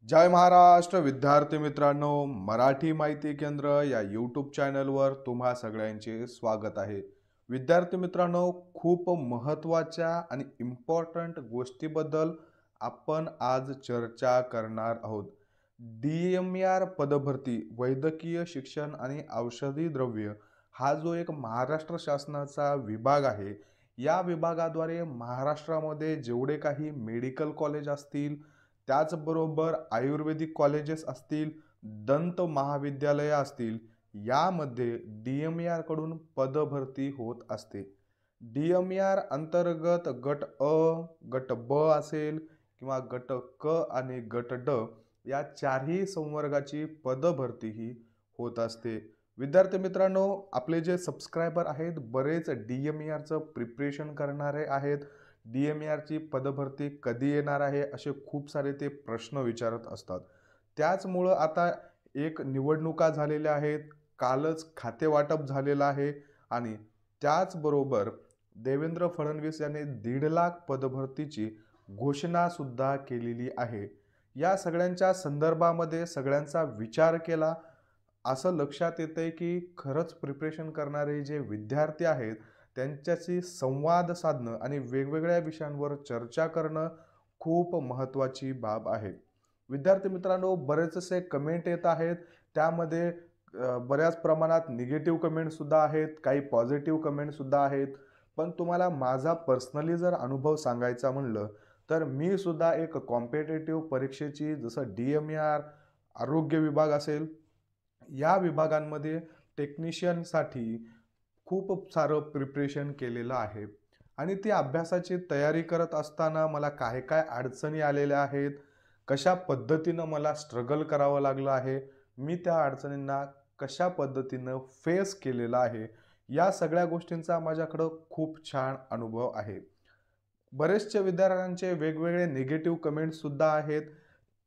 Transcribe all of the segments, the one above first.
जय महाराष्ट्र विद्यार्थी मित्रांनो, मराठी माहिती केंद्र या यूट्यूब चॅनलवर तुम्हा सगळ्यांचे स्वागत आहे. विद्यार्थी मित्रांनो, खूप महत्त्वाच्या आणि इम्पॉर्टंट गोष्टीबद्दल आपण आज चर्चा करणार आहोत. DMER पदभरती वैद्यकीय शिक्षण आणि औषधी द्रव्य हा जो एक महाराष्ट्र शासनाचा विभाग आहे, या विभागाद्वारे महाराष्ट्रामध्ये जेवढे काही मेडिकल कॉलेज असतील, त्याचबरोबर आयुर्वेदिक कॉलेजेस असतील, दंत महाविद्यालये असतील, यामध्ये DMER कडून पदभरती होत असते. DMER अंतर्गत गट अ, गट ब असेल किंवा गट क आणि गट ड या चारही संवर्गाची पदभरती ही होत असते. विद्यार्थी मित्रांनो, आपले जे सबस्क्रायबर आहेत बरेच DMERचं प्रिपरेशन करणारे आहेत. DMERची पदभरती कधी येणार आहे असे खूप सारे ते प्रश्न विचारत असतात. त्याचमुळं आता एक निवडणुका झालेल्या आहेत, कालच खातेवाटप झालेलं आहे आणि त्याचबरोबर देवेंद्र फडणवीस यांनी 1.5 लाख पदभरतीची घोषणा सुद्धा केलेली आहे. या सगळ्यांच्या संदर्भामध्ये सगळ्यांचा विचार केला, असं लक्षात येतंय की खरंच प्रिपरेशन करणारे जे विद्यार्थी आहेत त्यांच्याशी संवाद साधणं आणि वेगवेगळ्या विषयांवर चर्चा करणं खूप महत्त्वाची बाब आहे. विद्यार्थी मित्रांनो, बरेचसे कमेंट येत आहेत. त्यामध्ये बऱ्याच प्रमाणात निगेटिव्ह कमेंटसुद्धा आहेत, काही पॉझिटिव्ह कमेंटसुद्धा आहेत. पण तुम्हाला माझा पर्सनली जर अनुभव सांगायचा म्हणलं, तर मी सुद्धा एक कॉम्पिटिटिव्ह परीक्षेची जसं DMER, आरोग्य विभाग असेल, या विभागांमध्ये टेक्निशियनसाठी खूप सारं प्रिपरेशन केलेलं आहे आणि ती अभ्यासाची तयारी करत असताना मला काय काय अडचणी आलेल्या आहेत, कशा पद्धतीनं मला स्ट्रगल करावं लागलं आहे, मी त्या अडचणींना कशा पद्धतीनं फेस केलेला आहे, या सगळ्या गोष्टींचा माझ्याकडं खूप छान अनुभव आहे. बरेचसे विद्यार्थ्यांचे वेगवेगळे निगेटिव्ह कमेंट्ससुद्धा आहेत.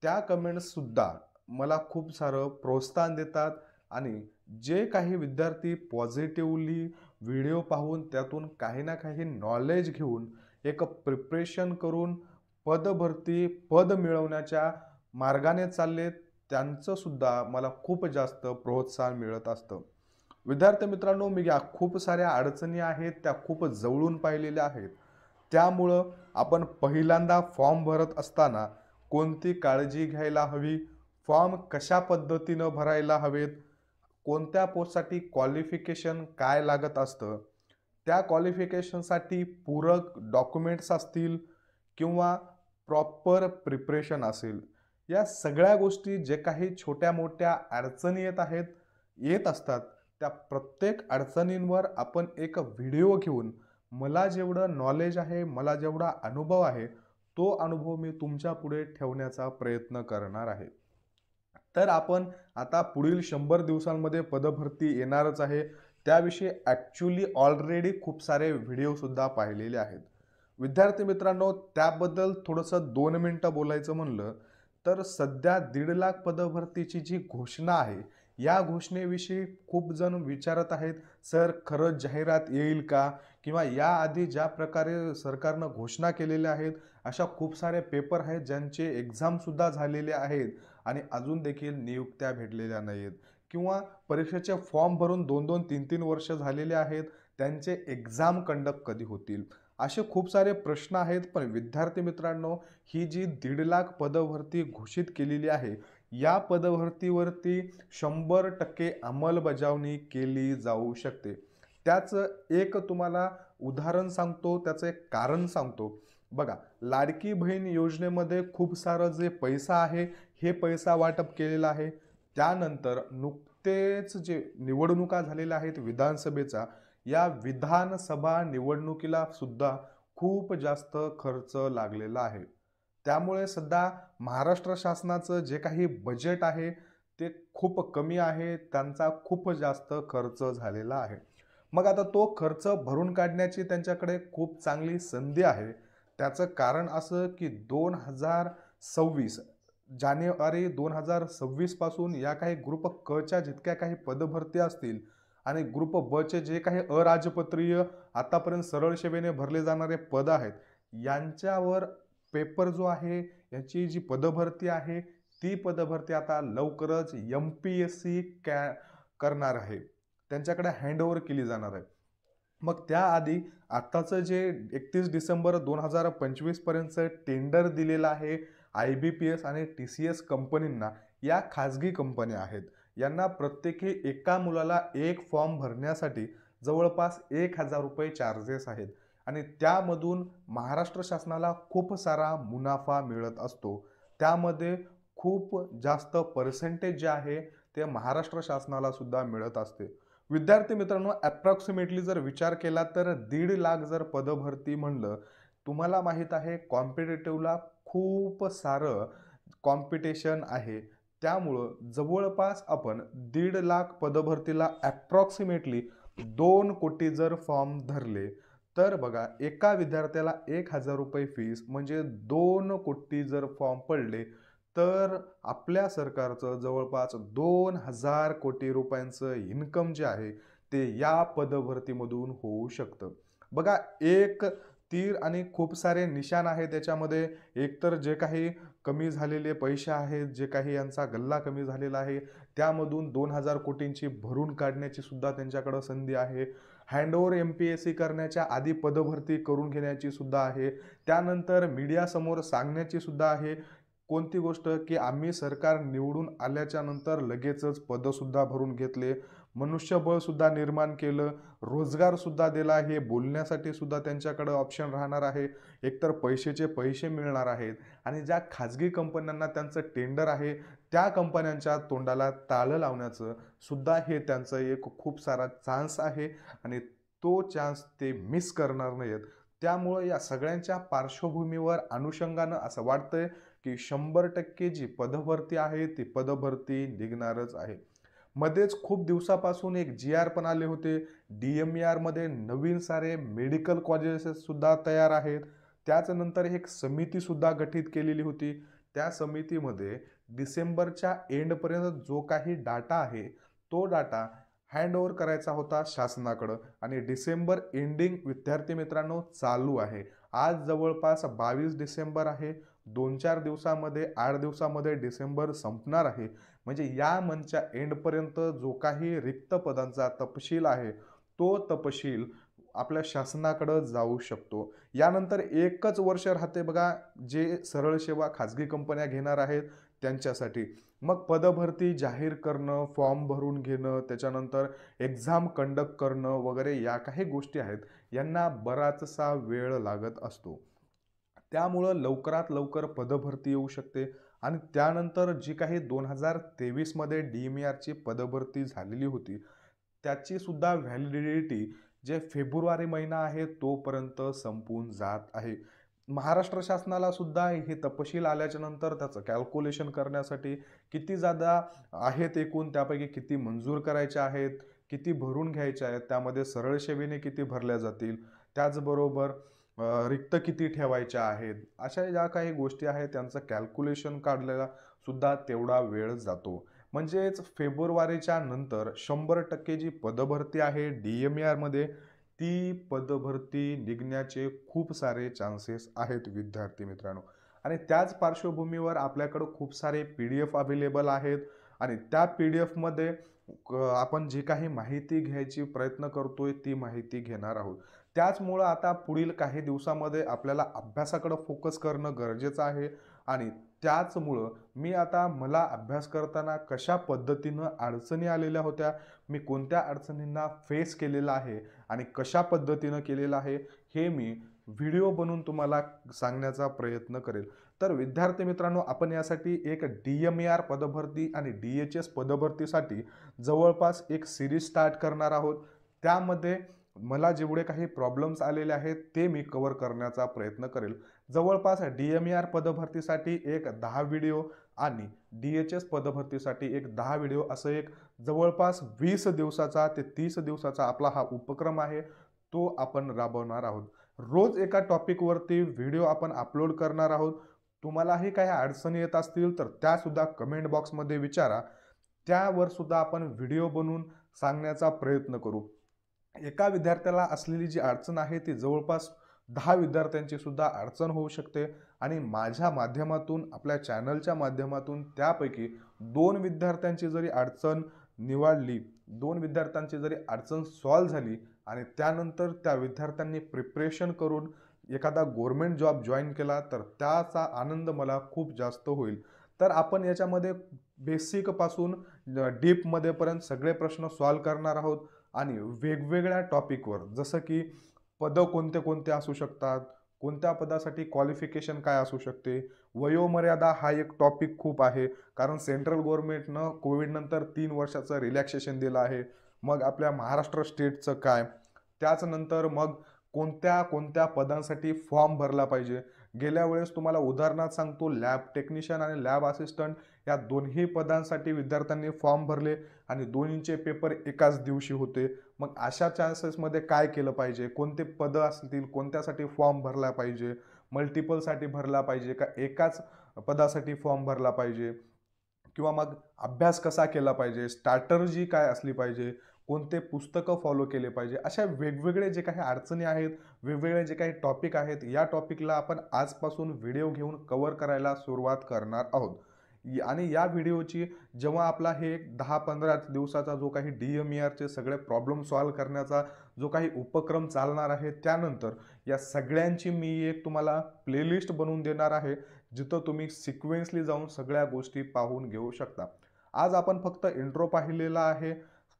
त्या कमेंट्ससुद्धा मला खूप सारं प्रोत्साहन देतात आणि जे काही विद्यार्थी पॉझिटिव्हली व्हिडिओ पाहून त्यातून काही ना काही नॉलेज घेऊन एक प्रिपरेशन करून पद मिळवण्याच्या मार्गाने चाललेत, त्यांचंसुद्धा मला खूप जास्त प्रोत्साहन मिळत असतं. विद्यार्थी मित्रांनो, मी या खूप साऱ्या अडचणी आहेत त्या खूप जवळून पाहिलेल्या आहेत. त्यामुळं आपण पहिल्यांदा फॉर्म भरत असताना कोणती काळजी घ्यायला हवी, फॉर्म कशा पद्धतीनं भरायला हवेत, कोणत्या पोस्टसाठी क्वालिफिकेशन काय लागत असतं, त्या क्वालिफिकेशनसाठी पूरक डॉक्युमेंट्स असतील किंवा प्रॉपर प्रिपरेशन असेल, या सगळ्या गोष्टी जे काही छोट्या मोठ्या अडचणी येत असतात, त्या प्रत्येक अडचणींवर आपण एक व्हिडिओ घेऊन मला जेवढं नॉलेज आहे, मला जेवढा अनुभव आहे, तो अनुभव मी तुमच्या पुढे ठेवण्याचा प्रयत्न करणार आहे. तर आपण आता पुढील 100 दिवसांमध्ये पदभरती येणारच आहे. त्याविषयी ॲक्च्युअली ऑलरेडी खूप सारे व्हिडिओसुद्धा पाहिलेले आहेत. विद्यार्थी मित्रांनो, त्याबद्दल थोडंसं 2 मिनिटं बोलायचं म्हणलं, तर सध्या 1.5 लाख पदभरतीची जी घोषणा आहे, या घोषणेविषयी खूप जण विचारत आहेत, "सर, खरंच जाहिरात येईल का? किंवा याआधी ज्या प्रकारे सरकारनं घोषणा केलेल्या आहेत, अशा खूप सारे पेपर आहेत ज्यांचे एक्झामसुद्धा झालेले आहेत आणि अजून देखील नियुक्त्या भेटलेल्या नाहीत किंवा परीक्षेचे फॉर्म भरून 2-2, 3-3 वर्ष झालेले आहेत, त्यांचे एक्झाम कंडक्ट कधी होतील?" असे खूप सारे प्रश्न आहेत. पण विद्यार्थी मित्रांनो, ही जी 1.5 लाख पदभरती घोषित केलेली आहे, या पदभरतीवरती 100% अंमलबजावणी केली जाऊ शकते. त्याचं एक तुम्हाला उदाहरण सांगतो, त्याचं एक कारण सांगतो. बघा, लाडकी बहीण योजनेमध्ये खूप सारं जे पैसा आहे, हे पैसा वाटप केलेलं आहे. त्यानंतर नुकतेच जे निवडणुका झालेल्या आहेत विधानसभेचा, या विधानसभा निवडणुकीला सुद्धा खूप जास्त खर्च लागलेला आहे. त्यामुळे सध्या महाराष्ट्र शासनाचं जे काही बजेट आहे, ते खूप कमी आहे. त्यांचा खूप जास्त खर्च झालेला आहे. मग आता तो खर्च भरून काढण्याची त्यांच्याकडे खूप चांगली संधी आहे. त्याचं कारण असं की 2026 जानेवारी 2026 पासून या काही ग्रुप कच्या जितक्या काही पदभरती असतील आणि ग्रुप बचे जे काही अराजपत्रीय आतापर्यंत सरळ सेवेने भरले जाणारे पद आहेत, यांच्यावर पेपर जो आहे, याची जी पदभरती आहे, ती पदभरती आता लवकरच MPSC करणार आहे, त्यांच्याकडे हँडओव्हर केली जाणार आहे. मग त्याआधी आत्ताचं जे 31 डिसेंबर 2025 पर्यंतचं टेंडर दिलेलं आहे IBPS आणि TCS कंपनींना, या खाजगी कंपन्या आहेत. यांना प्रत्येकी एका मुलाला एक फॉर्म भरण्यासाठी जवळपास ₹1000 चार्जेस आहेत आणि त्यामधून महाराष्ट्र शासनाला खूप सारा मुनाफा मिळत असतो. त्यामध्ये खूप जास्त पर्सेंटेज जे आहे ते महाराष्ट्र शासनाला सुद्धा मिळत असते. विद्यार्थी मित्रांनो, अप्रॉक्सिमेटली जर विचार केला तर 1.5 लाख जर पदभरती म्हणलं, तुम्हाला माहीत आहे कॉम्पिटिटिव्हला खूप सारं कॉम्पिटिशन आहे. त्यामुळं जवळपास आपण 1.5 लाख पदभरतीला अप्रॉक्सिमेटली 2 कोटी जर फॉर्म धरले, तर बघा एका विद्यार्थ्याला ₹1000 फीस म्हणजे 2 कोटी जर फॉर्म पडले, तर आपल्या सरकारचं जवळपास 2000 कोटी रुपयांचं इन्कम जे आहे ते या पदभरतीमधून होऊ शकतं. बघा, एक तीर आणि खूप सारे निशाण आहे त्याच्यामध्ये. एकतर जे काही कमी झालेले पैसे आहेत, जे काही यांचा गल्ला कमी झालेला आहे, त्यामधून 2000 कोटींची भरून काढण्याची सुद्धा त्यांच्याकडे संधी आहे. हँडओव्हर MPSC करण्याच्या आधी पदभरती करून घेण्याची सुद्धा आहे. त्यानंतर मीडियासमोर सांगण्याची सुद्धा आहे. कोणती गोष्ट, की आम्ही सरकार निवडून आल्याच्या नंतर लगेचच पदसुद्धा भरून घेतले, मनुष्यबळ सुद्धा निर्माण केलं, रोजगार सुद्धा दिला. हे बोलण्यासाठी सुद्धा त्यांच्याकडे ऑप्शन राहणार आहे. एकतर पैशाचे पैसे मिळणार आहेत आणि ज्या खाजगी कंपन्यांना त्यांचं टेंडर आहे, त्या कंपन्यांच्या तोंडाला टाळं लावण्याचं सुद्धा हे त्यांचं एक खूप सारा चान्स आहे आणि तो चान्स ते मिस करणार नाहीत. त्यामुळं या सगळ्यांच्या पार्श्वभूमीवर अनुषंगानं असं वाटतंय की 100% जी पदभरती आहे ती पदभरती निघणारच आहे. मध्येच खूप दिवसापासून एक GR पण आले होते. DMER मध्ये नवीन सारे मेडिकल कॉलेजेस सुद्धा तयार आहेत. त्याच्यानंतर एक समिती सुद्धा गठीत केलेली होती. त्या समितीमध्ये डिसेंबरच्या एंडपर्यंत जो काही डाटा आहे, तो डाटा हँडओव्हर करायचा होता शासनाकडं आणि डिसेंबर एंडिंग विद्यार्थी मित्रांनो चालू आहे. आज जवळपास 22 डिसेंबर आहे. 2-4 दिवसामध्ये, 8 दिवसामध्ये डिसेंबर संपणार आहे. म्हणजे या मंथच्या एंडपर्यंत जो काही रिक्त पदांचा तपशील आहे, तो तपशील आपल्या शासनाकडे जाऊ शकतो. यानंतर एकच वर्ष राहते बघा, जे सरळ सेवा खाजगी कंपन्या घेणार आहेत त्यांच्यासाठी. मग पदभरती जाहीर करणं, फॉर्म भरून घेणं, त्याच्यानंतर एक्झाम कंडक्ट करणं वगैरे या काही गोष्टी आहेत, यांना बराचसा वेळ लागत असतो. त्यामुळं लवकरात लवकर पदभरती येऊ शकते आणि त्यानंतर जी काही 2023 मध्ये DMERची पदभरती झालेली होती, त्याची सुद्धा व्हॅलिडिटी जे फेब्रुवारी महिना आहे तोपर्यंत संपून जात आहे. महाराष्ट्र शासनाला सुद्धा हे तपशील आल्याच्या नंतर त्याचं कॅल्क्युलेशन करण्यासाठी किती जागा आहेत एकूण, त्यापैकी किती मंजूर करायच्या आहेत, किती भरून घ्यायच्या आहेत, त्यामध्ये सरळ सेवेने किती भरल्या जातील, त्याचबरोबर रिक्त किती ठेवायच्या आहेत, अशा ज्या काही गोष्टी आहेत त्यांचं कॅल्क्युलेशन काढलेला सुद्धा तेवढा वेळ जातो. म्हणजेच फेब्रुवारीच्या नंतर 100% जी पदभरती आहे DMER मध्ये, ती पदभरती निघण्याचे खूप सारे चान्सेस आहेत विद्यार्थी मित्रांनो. आणि त्याच पार्श्वभूमीवर आपल्याकडं खूप सारे PDF अवेलेबल आहेत आणि त्या PDF मध्ये आपण जी काही माहिती घ्यायची प्रयत्न करतोय ती माहिती घेणार आहोत. त्याचमुळं आता पुढील काही दिवसामध्ये आपल्याला अभ्यासाकडे फोकस करणं गरजेचं आहे आणि त्याचमुळं मला अभ्यास करताना कशा पद्धतीनं अडचणी आलेल्या होत्या, मी कोणत्या अडचणींना फेस केलेलं आहे आणि कशा पद्धतीनं केलेलं आहे, हे मी व्हिडिओ बनवून तुम्हाला सांगण्याचा प्रयत्न करेल. तर विद्यार्थी मित्रांनो, आपण यासाठी एक DMER पदभरती आणि DHS पदभरतीसाठी जवळपास एक सिरीज स्टार्ट करणार आहोत. त्यामध्ये मला जेवढे काही प्रॉब्लेम्स आलेले आहेत ते मी कव्हर करण्याचा प्रयत्न करेल. जवळपास DMER पदभरतीसाठी एक 10 व्हिडिओ आणि DHS पदभरतीसाठी एक 10 व्हिडिओ, असं एक जवळपास 20 दिवसाचा ते 30 दिवसाचा आपला हा उपक्रम आहे, तो आपण राबवणार आहोत. रोज एका टॉपिकवरती व्हिडिओ आपण अपलोड करणार आहोत. तुम्हालाही काही अडचणी येत असतील तर त्यासुद्धा कमेंट बॉक्समध्ये विचारा. त्यावर सुद्धा आपण व्हिडिओ बनवून सांगण्याचा प्रयत्न करू. एका विद्यार्थ्याला असलेली जी अडचण आहे ती जवळपास 10 विद्यार्थ्यांची सुद्धा अडचण होऊ शकते आणि माझ्या माध्यमातून आपल्या चॅनलच्या माध्यमातून त्यापैकी 2 विद्यार्थ्यांची जरी अडचण निवाडली, 2 विद्यार्थ्यांची जरी अडचण सॉल्व्ह झाली आणि त्यानंतर त्या विद्यार्थ्यांनी प्रिपरेशन करून एखादा गव्हर्नमेंट जॉब जॉइन केला तर त्याचा आनंद मला खूप जास्त होईल. तर आपण याच्यामध्ये बेसिकपासून डीपमध्ये पर्यंत सगळे प्रश्न सॉल्व्ह करणार आहोत आणि वेगवेगळ्या टॉपिकवर, जसं की पदं कोणते कोणते असू शकतात, कोणत्या पदासाठी क्वालिफिकेशन काय असू शकते, वयोमर्यादा हा एक टॉपिक खूप आहे. कारण सेंट्रल गव्हर्नमेंटनं कोविडनंतर 3 वर्षाचं रिलॅक्सेशन दिलं आहे. मग आपल्या महाराष्ट्र स्टेटचं काय, त्याचनंतर मग कोणत्या कोणत्या पदांसाठी फॉर्म भरला पाहिजे. गेल्या वेळेस तुम्हाला उदाहरणात सांगतो, लॅब टेक्निशियन आणि लॅब असिस्टंट या दोन्ही पदांसाठी विद्यार्थ्यांनी फॉर्म भरले आणि दोन्हींचे पेपर एकाच दिवशी होते. मग अशा चान्सेसमध्ये काय केलं पाहिजे, कोणते पदं असतील, कोणत्यासाठी फॉर्म भरला पाहिजे, मल्टिपलसाठी भरला पाहिजे का एकाच पदासाठी फॉर्म भरला पाहिजे, किंवा मग अभ्यास कसा केला पाहिजे, स्ट्रॅटर्जी काय असली पाहिजे, कोणते पुस्तकं फॉलो केले पाहिजे. अशा वेगवेगळे जे काही अडचणी आहेत, वेगवेगळे जे काही टॉपिक आहेत, या टॉपिकला आपण आजपासून व्हिडिओ घेऊन कव्हर करायला सुरुवात करणार आहोत. आणि या व्हिडिओची जेव्हा आपला हे 10-15 दिवसाचा जो काही DMERचे सगळे प्रॉब्लेम सॉल्व्ह करण्याचा जो काही उपक्रम चालणार आहे, त्यानंतर या सगळ्यांची मी एक तुम्हाला प्लेलिस्ट बनवून देणार आहे, जिथं तुम्ही सिक्वेन्सली जाऊन सगळ्या गोष्टी पाहून घेऊ शकता. आज आपण फक्त इंट्रो पाहिलेला आहे,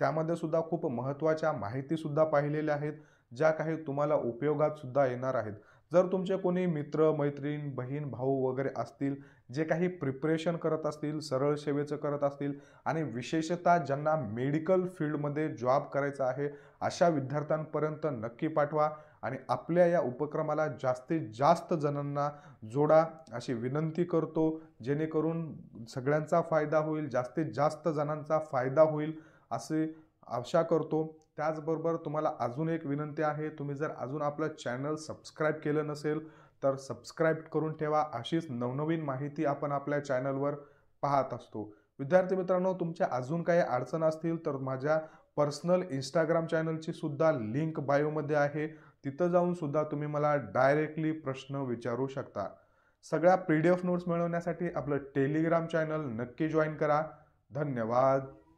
त्यामध्ये सुद्धा खूप महत्त्वाच्या माहितीसुद्धा पाहिलेल्या आहेत, ज्या काही तुम्हाला उपयोगात सुद्धा येणार आहेत. जर तुमचे कोणी मित्र, मैत्रीण, बहीण, भाऊ वगैरे असतील, जे काही प्रिपरेशन करत असतील, सरळ सेवेचं करत असतील आणि विशेषतः ज्यांना मेडिकल फील्डमध्ये जॉब करायचा आहे, अशा विद्यार्थ्यांपर्यंत नक्की पाठवा आणि आपल्या या उपक्रमाला जास्तीत जास्त जणांना जोडा अशी विनंती करतो, जेणेकरून सगळ्यांचा फायदा होईल, जास्तीत जास्त जणांचा फायदा होईल असे आशा करतो. त्याचबरोबर तुम्हाला अजून एक विनंती आहे, तुम्ही जर अजून आपलं चॅनल सबस्क्राईब केलं नसेल तर सबस्क्राईब करून ठेवा. अशीच नवनवीन माहिती आपण आपल्या चॅनलवर पाहत असतो. विद्यार्थी मित्रांनो, तुमच्या अजून काही अडचण असतील तर माझ्या पर्सनल इंस्टाग्राम चॅनलची सुद्धा लिंक बायोमध्ये आहे. तिथं जाऊन सुद्धा तुम्ही मला डायरेक्टली प्रश्न विचारू शकता. सगळ्या PDF नोट्स मिळवण्यासाठी आपलं टेलिग्राम चॅनल नक्की जॉईन करा. धन्यवाद.